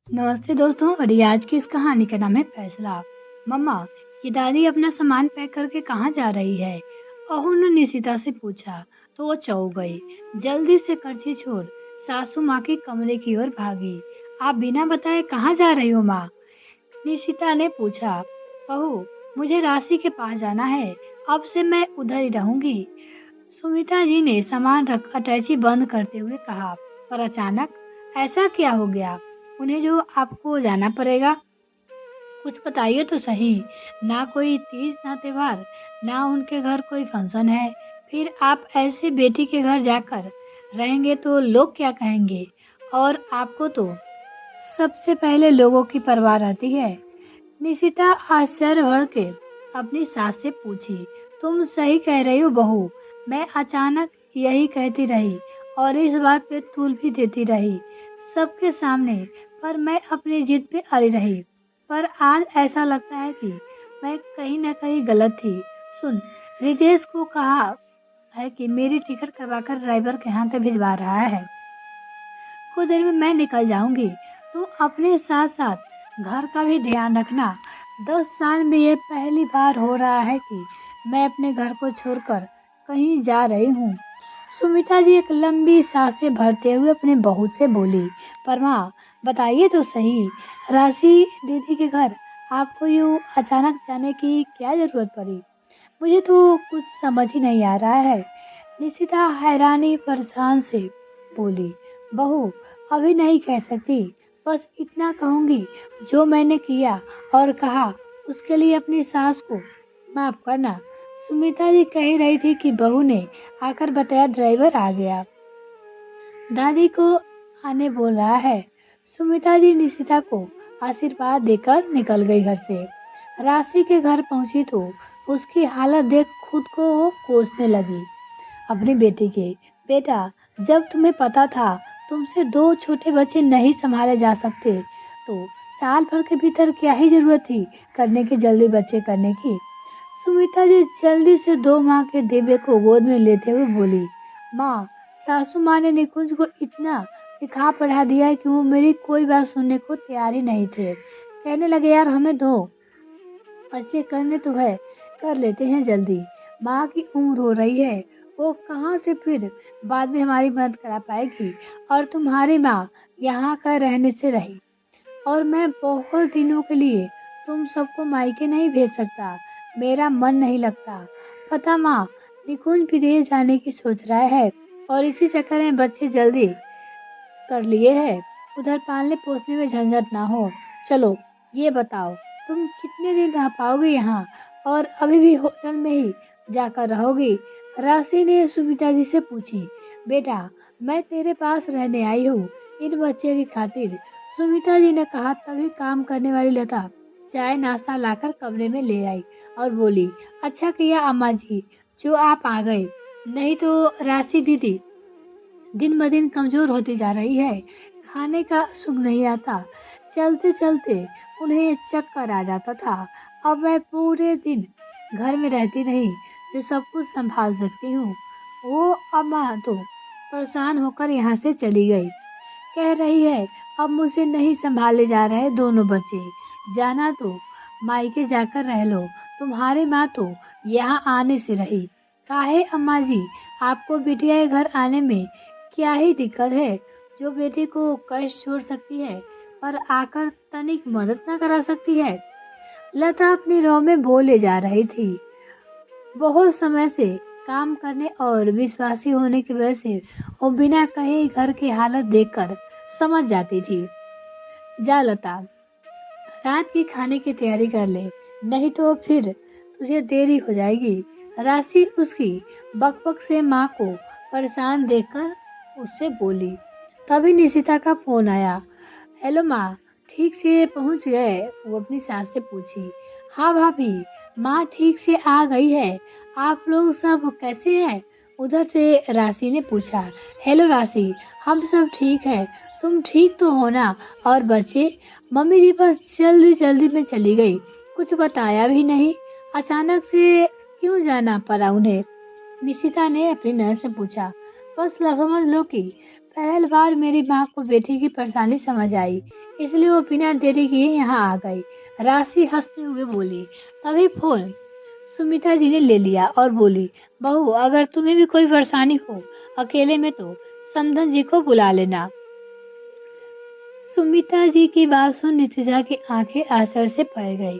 नमस्ते दोस्तों। और ये आज की इस कहानी का नाम है फैसला। मम्मा, ये दादी अपना सामान पैक करके कहाँ जा रही है? अहू ने निशिता से पूछा तो वो चौंक गई। जल्दी से कर्ची छोड़ सासू माँ के कमरे की ओर भागी। आप बिना बताए कहाँ जा रही हो माँ? निशिता ने पूछा। बहू, मुझे राशि के पास जाना है। अब से मैं उधर ही रहूंगी। सुमिता जी ने सामान रख अटैची बंद करते हुए कहा। पर अचानक ऐसा क्या हो गया उन्हें जो आपको जाना पड़ेगा? कुछ बताइए तो सही। ना कोई तीज ना त्योहार, ना उनके घर कोई फंक्शन है। फिर आप ऐसे बेटी के घर जाकर रहेंगे तो लोग क्या कहेंगे? और आपको तो सबसे पहले लोगों की परवाह रहती है। निशिता आश्चर्य भर के अपनी सास से पूछी। तुम सही कह रही हो बहू। मैं अचानक यही कहती रही और इस बात पे तूल भी देती रही सबके सामने। पर मैं अपनी जिद पे अड़ी रही। पर आज ऐसा लगता है कि मैं कहीं न कहीं गलत थी। सुन, रितेश को कहा है कि मेरी टिकट करवाकर ड्राइवर के हाथ में भिजवा रहा है। कुछ देर में मैं निकल जाऊंगी। तुम अपने साथ साथ घर का भी ध्यान रखना। 10 साल में ये पहली बार हो रहा है कि मैं अपने घर को छोड़कर कहीं जा रही हूँ। सुमिता जी एक लंबी सांसें भरते हुए अपने बहू से बोली। पर माँ, बताइए तो सही, राशि दीदी के घर आपको यूँ अचानक जाने की क्या जरूरत पड़ी? मुझे तो कुछ समझ ही नहीं आ रहा है। निशिता हैरानी परेशान से बोली। बहू, अभी नहीं कह सकती। बस इतना कहूंगी, जो मैंने किया और कहा उसके लिए अपनी सास को माफ करना। सुमिता जी कह रही थी कि बहू ने आकर बताया ड्राइवर आ गया। दादी को आने बोल रहा है। सुमिता जी निशिता को आशीर्वाद देकर निकल गई घर से। राशि के घर पहुंची तो उसकी हालत देख खुद को वो कोसने लगी अपनी बेटी के। बेटा, जब तुम्हें पता था तुमसे 2 छोटे बच्चे नहीं संभाले जा सकते तो साल भर के भीतर क्या ही जरूरत थी करने की, जल्दी बच्चे करने की? सुमिता जी जल्दी से 2 माह के दिव्य को गोद में लेते हुए बोली। माँ, सासू माँ ने निकुंज को इतना सिखा पढ़ा दिया है कि वो मेरी कोई बात सुनने को तैयार ही नहीं थे। कहने लगे यार हमें दो, बच्चे करने तो है, कर लेते हैं जल्दी। माँ की उम्र हो रही है, वो कहाँ से फिर बाद में हमारी मदद करा पाएगी? और तुम्हारी माँ यहाँ का रहने से रही और मैं बहुत दिनों के लिए तुम सबको मायके नहीं भेज सकता। मेरा मन नहीं लगता। पता माँ, निकुंज विदेश जाने की सोच रहा है और इसी चक्कर में बच्चे जल्दी कर लिए है। उधर पालने पोसने में झंझट ना हो। चलो ये बताओ, तुम कितने दिन रह पाओगे यहाँ और अभी भी होटल में ही जाकर रहोगी? राशि ने सुमिता जी से पूछी। बेटा, मैं तेरे पास रहने आई हूँ इन बच्चे की खातिर, सुमिता जी ने कहा। तभी काम करने वाली लता चाय नाश्ता लाकर कमरे में ले आई और बोली। अच्छा किया अम्मा जी जो आप आ गए, नहीं तो राशि दीदी दिन ब दिन कमजोर होती जा रही है। खाने का सुख नहीं आता। चलते चलते उन्हें चक्कर आ जाता था। अब मैं पूरे दिन घर में रहती नहीं जो सब कुछ संभाल सकती हूँ। वो अम्मा तो परेशान होकर यहाँ से चली गई। कह रही है अब मुझे नहीं संभाले जा रहे दोनों बच्चे। जाना तो मायके जाकर रह लो। तुम्हारी माँ तो यहाँ आने से रही। काहे अम्मा जी, आपको बिटिया के घर आने में क्या ही दिक्कत है? जो बेटी को कष्ट छोड़ सकती है पर आकर तनिक मदद न करा सकती है? लता अपनी राह में बोले जा रही थी। बहुत समय से काम करने और विश्वासी होने की वजह से वो बिना कहे घर की हालत देखकर समझ जाती थी। जा लता, रात की खाने की तैयारी कर ले, नहीं तो फिर तुझे देरी हो जाएगी। राशि उसकी बकबक से माँ को परेशान देखकर उससे बोली। तभी निशिता का फोन आया। हेलो माँ, ठीक से पहुँच गए? वो अपनी सास से पूछी। हाँ भाभी, माँ ठीक से आ गई है। आप लोग सब कैसे हैं? उधर से राशि ने पूछा। हेलो राशि, हम सब ठीक है। तुम ठीक तो हो ना? और बच्चे? मम्मी जी बस जल्दी जल्दी में चली गई, कुछ बताया भी नहीं। अचानक से क्यों जाना पड़ा उन्हें? निशिता ने अपनी नर्स से पूछा। बस समझ लो कि पहली बार मेरी माँ को बेटी की परेशानी समझ आई, इसलिए वो बिना देरी किए यहाँ आ गई। राशि हंसते हुए बोली। तभी फोन सुमिता जी ने ले लिया और बोली, बहू अगर तुम्हें भी कोई परेशानी हो अकेले में तो समधन जी को बुला लेना। सुमिता जी की बात सुन निशिता की आंखें आश्चर्य से भर गई।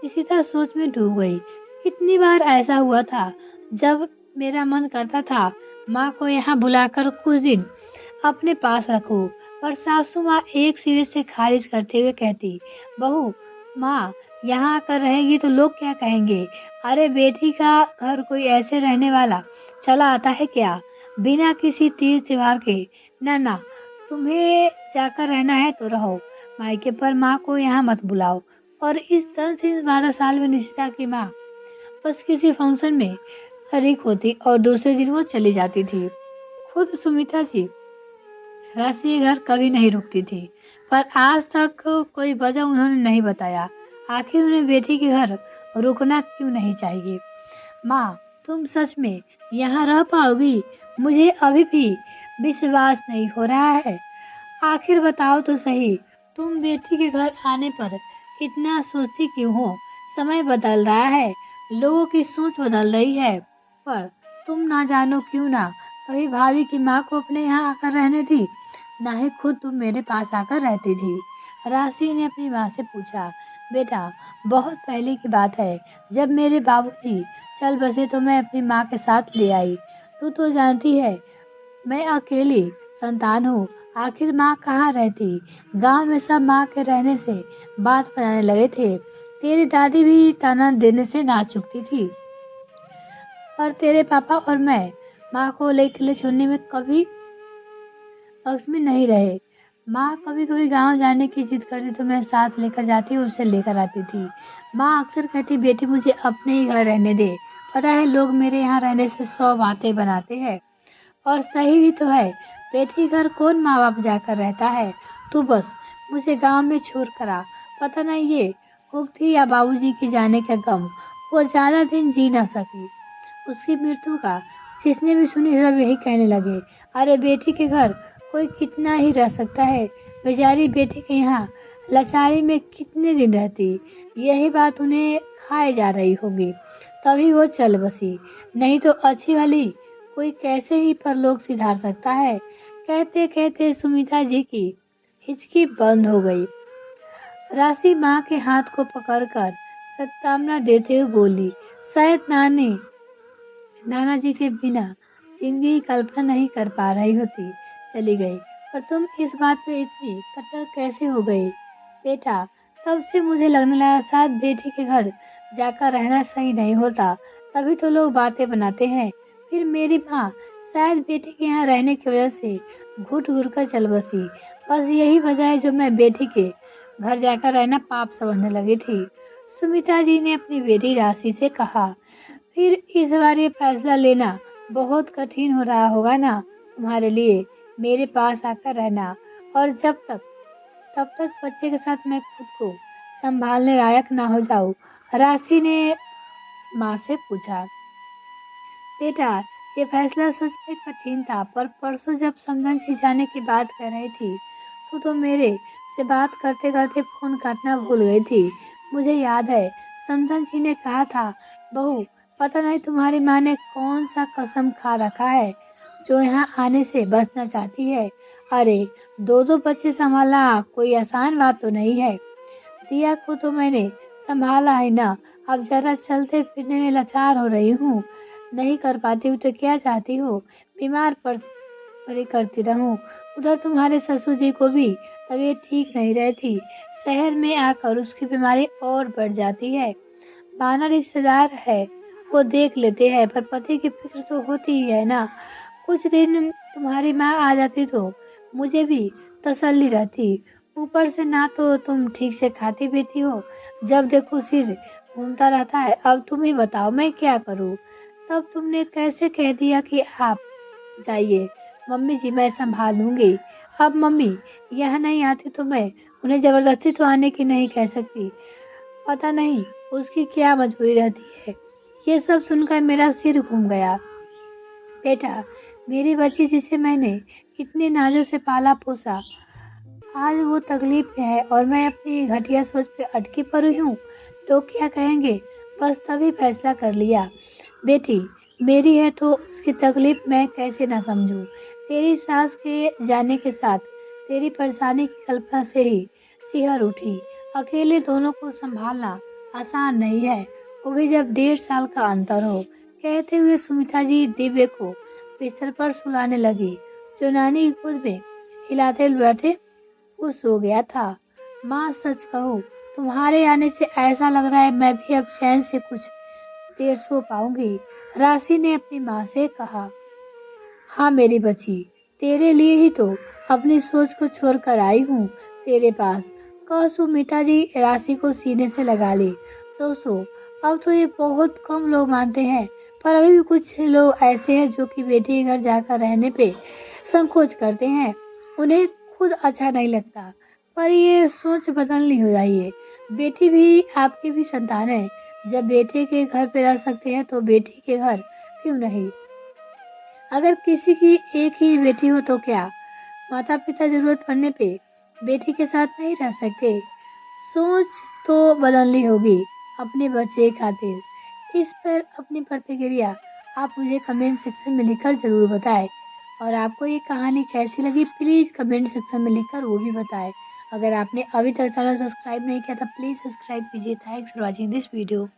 निशिता सोच में डूब गई। कितनी बार ऐसा हुआ था जब मेरा मन करता था माँ को यहाँ बुलाकर कुछ दिन अपने पास रखो, पर सासू माँ एक सिरे से खारिज करते हुए कहती, बहू माँ यहाँ आकर रहेगी तो लोग क्या कहेंगे? अरे बेटी का घर कोई ऐसे रहने वाला चला आता है क्या, बिना किसी तीर त्योहार के? ना ना, तुम्हें जाकर रहना है तो रहो मायके, पर माँ को यहाँ मत बुलाओ। और इस 10 से 12 साल में निशिता की माँ बस किसी फंक्शन में शरीक होती और दूसरे दिन वो चली जाती थी। खुद सुमिता जी राशि के घर कभी नहीं रुकती थी, पर आज तक कोई वजह उन्होंने नहीं बताया। आखिर उन्हें बेटी के घर रुकना क्यों नहीं चाहिए? माँ तुम सच में यहाँ रह पाओगी? मुझे अभी भी विश्वास नहीं हो रहा है। आखिर बताओ तो सही, तुम बेटी के घर आने पर इतना सोचती क्यों हो? समय बदल रहा है, लोगों की सोच बदल रही है, पर तुम ना जानो क्यों ना कभी भाभी की माँ को अपने यहाँ आकर रहने दी, ना ही खुद तुम मेरे पास आकर रहती थी। राशि ने अपनी माँ से पूछा। बेटा बहुत पहले की बात है, जब मेरे बाबूजी चल बसे तो मैं अपनी माँ के साथ ले आई। तू तो जानती है मैं अकेली संतान हूँ, आखिर माँ कहाँ रहती? गांव में सब माँ के रहने से बात बनाने लगे थे। तेरी दादी भी ताना देने से ना चुकती थी, पर तेरे पापा और मैं माँ को अकेले छोड़ने में कभी पक्ष में नहीं रहे। माँ कभी कभी गांव जाने की जिद करती तो मैं साथ लेकर जाती और उसे लेकर आती थी। माँ अक्सर कहती, बेटी मुझे अपने ही घर रहने दे। पता है लोग मेरे यहाँ रहने से 100 बातें बनाते हैं, और सही भी तो है। बेटी घर कौन माँ बाप जाकर रहता है? तू बस मुझे गांव में छोड़ कर आ। पता नहीं ये मुक्ति या बाबूजी के जाने का गम वो ज्यादा दिन जी ना सकी। उसकी मृत्यु का जिसने भी सुनी सब यही कहने लगे, अरे बेटी के घर कोई कितना ही रह सकता है, बेचारी बेटी के यहाँ लाचारी में कितने दिन रहती। यही बात उन्हें खाए जा रही होगी, तभी वो चल बसी, नहीं तो अच्छी वाली कोई कैसे ही परलोक सिधार सकता है। कहते कहते सुमिता जी की हिचकी बंद हो गई। राशि माँ के हाथ को पकड़कर सत्तावना देते हुए बोली, शायद नाना जी के बिना जिंदगी की कल्पना नहीं कर पा रही होती। चली गई, पर तुम इस बात पे इतनी कट्टर कैसे हो गई? बेटा तब से मुझे लगने लगा शायद बेटी के घर जाकर रहना सही नहीं होता, तभी तो लोग बातें बनाते हैं। फिर मेरी माँ शायद बेटी के यहाँ रहने की वजह से घुट घुट कर चल बसी। बस यही वजह है जो मैं बेटी के घर जाकर रहना पाप समझने लगी थी। सुमिता जी ने अपनी बेटी राशि से कहा। फिर इस बार ये फैसला लेना बहुत कठिन हो रहा होगा ना तुम्हारे लिए, मेरे पास आकर रहना, और तब तक बच्चे के साथ मैं खुद को संभालने लायक ना हो जाऊं। राशि ने माँ से पूछा। बेटा ये फैसला सच में कठिन था, पर परसों जब समधन जी जाने की बात कर रही थी तो मेरे से बात करते करते फोन काटना भूल गई थी। मुझे याद है समधन जी ने कहा था, बहू पता नहीं तुम्हारी माँ ने कौन सा कसम खा रखा है जो यहाँ आने से बचना चाहती है। अरे दो दो बच्चे संभालना कोई आसान बात तो नहीं है। दिया को तो मैंने संभाला है ना, अब जरा चलते फिरने में लाचार हो रही हूँ, नहीं कर पाती हूँ तो क्या चाहती हो, बीमार पड़ी करती रहूं? उधर तुम्हारे ससुर जी को भी तबीयत ठीक नहीं रहती, शहर में आकर उसकी बीमारी और बढ़ जाती है। माना रिश्तेदार है वो देख लेते हैं, पर पति की फिक्र तो होती ही है ना। कुछ दिन तुम्हारी माँ आ जाती तो मुझे भी तसल्ली रहती। ऊपर से ना तो तुम ठीक से खाती पीती हो, जब देखो सिर घूमता रहता है। अब तुम ही बताओ मैं क्या करूँ? तब तुमने कैसे कह दिया कि आप जाइए, मम्मी जी मैं संभाल लूंगी। अब मम्मी यहाँ नहीं आती तो मैं उन्हें जबरदस्ती तो आने की नहीं कह सकती, पता नहीं उसकी क्या मजबूरी रहती है। ये सब सुनकर मेरा सिर घूम गया। बेटा मेरी बच्ची जिसे मैंने इतने नाजों से पाला पोसा, आज वो तकलीफ में है और मैं अपनी घटिया सोच पे अटकी पड़ी हूँ। लोग क्या कहेंगे? बस तभी फैसला कर लिया। बेटी मेरी है तो उसकी तकलीफ मैं कैसे ना समझूं। तेरी सास के जाने के साथ तेरी परेशानी की कल्पना से ही सिहर उठी। अकेले दोनों को संभालना आसान नहीं है, वो भी जब 1.5 साल का अंतर हो। कहते हुए सुमित्रा जी दिव्य को बिस्तर पर सुलाने लगी, जो नानी की गोद में हिलाते बैठे वो सो गया था। माँ सच कहूँ, तुम्हारे आने से ऐसा लग रहा है मैं भी अब चैन से कुछ देर सो पाऊंगी। राशि ने अपनी माँ से कहा। हाँ मेरी बच्ची, तेरे लिए ही तो अपनी सोच को छोड़कर आई हूँ तेरे पास। कह सुमिता जी राशि को सीने से लगा ली। दोस्तों, अब तो ये बहुत कम लोग मानते हैं, पर अभी भी कुछ लोग ऐसे हैं जो कि बेटी के घर जाकर रहने पे संकोच करते हैं। उन्हें खुद अच्छा नहीं लगता, पर ये सोच बदलनी हो चाहिए। बेटी भी आपकी भी संतान है। जब बेटे के घर पे रह सकते हैं तो बेटी के घर क्यों नहीं। अगर किसी की एक ही बेटी हो तो क्या माता पिता जरूरत पड़ने पे बेटी के साथ नहीं रह सकते? सोच तो बदलनी होगी अपने बच्चे की खातिर। इस पर अपनी प्रतिक्रिया आप मुझे कमेंट सेक्शन में लिखकर जरूर बताएं। और आपको ये कहानी कैसी लगी प्लीज कमेंट सेक्शन में लिखकर वो भी बताएं। अगर आपने अभी तक चैनल सब्सक्राइब नहीं किया तो प्लीज सब्सक्राइब कीजिए। Thanks for watching this video.